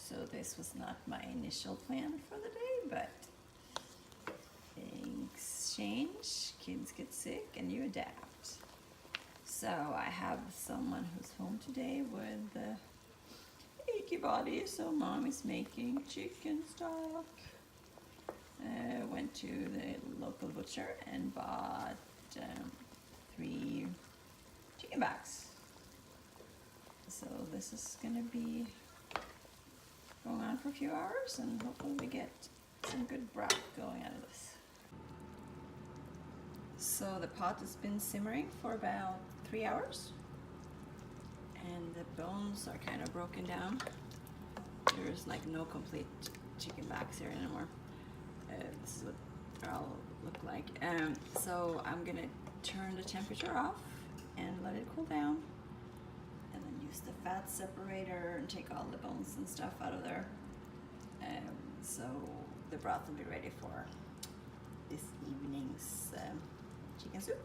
So this was not my initial plan for the day, but things change, kids get sick, and you adapt. So I have someone who's home today with achy body, so mom is making chicken stock. Went to the local butcher and bought 3 chicken backs. So this is gonna be going on for a few hours, and hopefully we get some good broth going out of this. So the pot has been simmering for about 3 hours, and the bones are kind of broken down. There's like no complete chicken backs here anymore. This is what they'll look like. So I'm gonna turn the temperature off and let it cool down, and then use the fat separator and take all the bones and stuff out of there. So the broth will be ready for this evening's chicken soup.